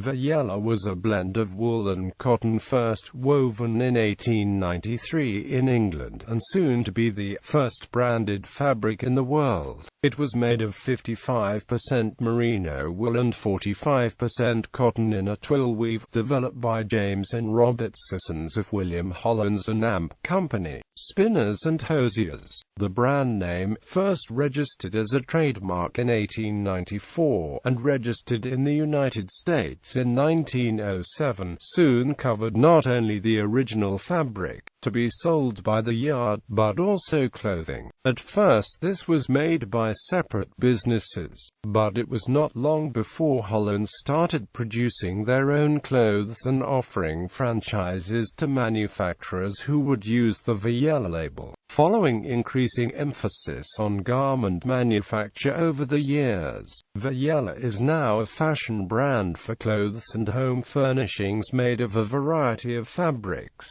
Viyella was a blend of wool and cotton, first woven in 1893 in England, and soon to be the first branded fabric in the world. It was made of 55% merino wool and 45% cotton in a twill weave, developed by James and Robert Sissons of William Hollins and Amp Company, Spinners and Hosiers. The brand name, first registered as a trademark in 1894, and registered in the United States in 1907, soon covered not only the original fabric, to be sold by the yard, but also clothing. At first this was made by separate businesses, but it was not long before Hollins started producing their own clothes and offering franchises to manufacturers who would use the Viyella label. Following increasing emphasis on garment manufacture over the years, Viyella is now a fashion brand for clothes and home furnishings made of a variety of fabrics.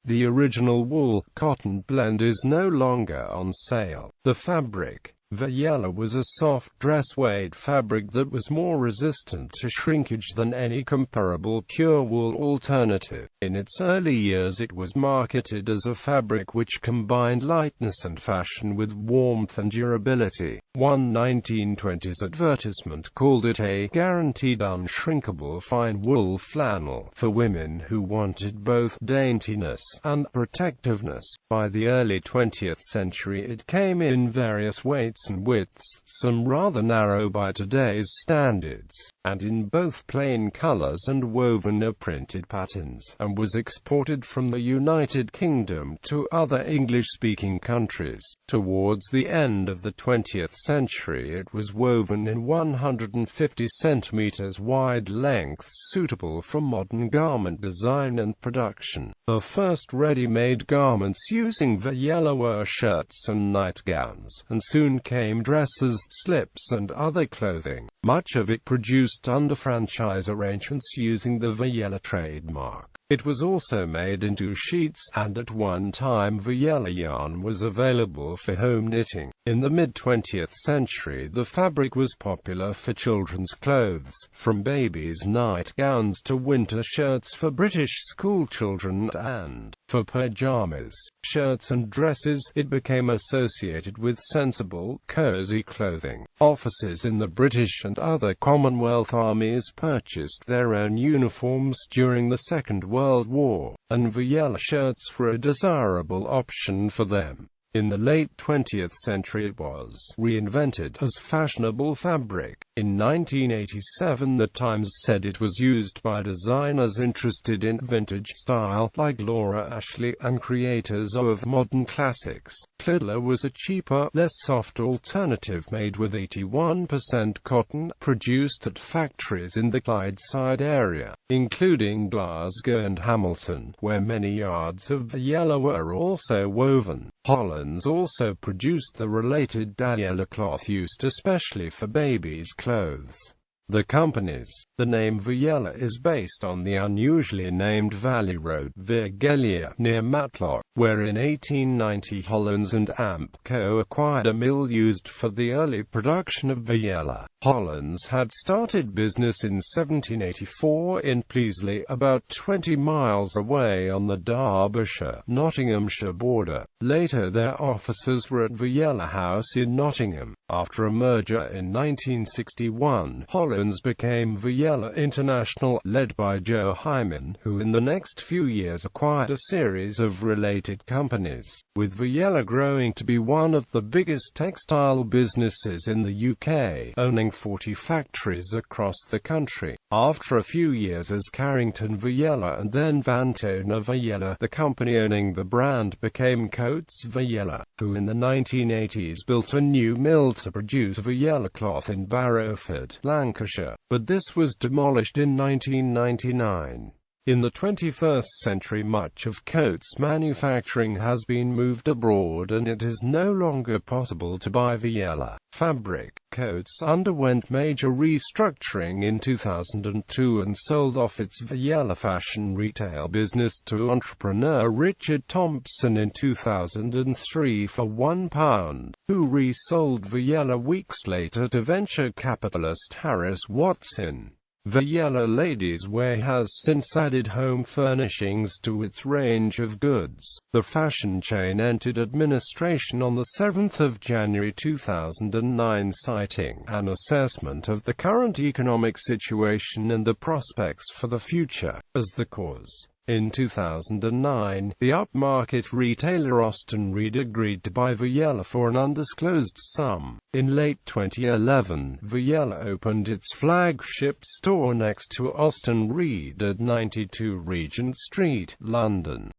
The original wool-cotton blend is no longer on sale. The fabric, Viyella, was a soft dress-weight fabric that was more resistant to shrinkage than any comparable pure wool alternative. In its early years it was marketed as a fabric which combined lightness and fashion with warmth and durability. One 1920s advertisement called it a guaranteed unshrinkable fine wool flannel for women who wanted both daintiness and protectiveness. By the early 20th century it came in various weights and widths, some rather narrow by today's standards, and in both plain colors and woven or printed patterns, and was exported from the United Kingdom to other English-speaking countries. Towards the end of the 20th century it was woven in 150 centimeters wide lengths, suitable for modern garment design and production. The first ready-made garments using Viyella were shirts and nightgowns, and soon came dresses, slips and other clothing, much of it produced under franchise arrangements using the Viyella trademark. It was also made into sheets, and at one time Viyella yarn was available for home knitting. In the mid-20th century the fabric was popular for children's clothes, from babies' nightgowns to winter shirts for British schoolchildren, and, for pyjamas, shirts and dresses, it became associated with sensible, cozy clothing. Officers in the British and other Commonwealth armies purchased their own uniforms during the Second World War, and Viyella shirts were a desirable option for them. In the late 20th century it was reinvented as fashionable fabric. In 1987 the Times said it was used by designers interested in vintage style, like Laura Ashley, and creators of modern classics. Twill was a cheaper, less soft alternative made with 81% cotton, produced at factories in the Clydeside area, including Glasgow and Hamilton, where many yards of Viyella were also woven. Hollins also produced the related Viyella cloth used especially for babies' clothes. The name Viyella is based on the unusually named valley road Viyella near Matlock, where in 1890 Hollins and Amp Co. acquired a mill used for the early production of Viyella. Hollins had started business in 1784 in Pleasley, about 20 miles away on the Derbyshire-Nottinghamshire border. Later their offices were at Viyella House in Nottingham. After a merger in 1961, Hollins became Viyella International, led by Joe Hyman, who in the next few years acquired a series of related companies, with Viyella growing to be one of the biggest textile businesses in the UK, owning 40 factories across the country. After a few years as Carrington Viyella and then Vantona Viyella, the company owning the brand became Coates Viyella, who in the 1980s built a new mill to produce Viyella cloth in Barrowford, Lancashire, but this was demolished in 1999. In the 21st century much of Coates' manufacturing has been moved abroad and it is no longer possible to buy Viyella fabric. Coates underwent major restructuring in 2002 and sold off its Viyella fashion retail business to entrepreneur Richard Thompson in 2003 for £1, who resold Viyella weeks later to venture capitalist Harris Watson. Viyella Ladies Wear has since added home furnishings to its range of goods. The fashion chain entered administration on 7 January 2009, citing an assessment of the current economic situation and the prospects for the future as the cause. In 2009, the upmarket retailer Austen Reed agreed to buy Viyella for an undisclosed sum. In late 2011, Viyella opened its flagship store next to Austen Reed at 92 Regent Street, London.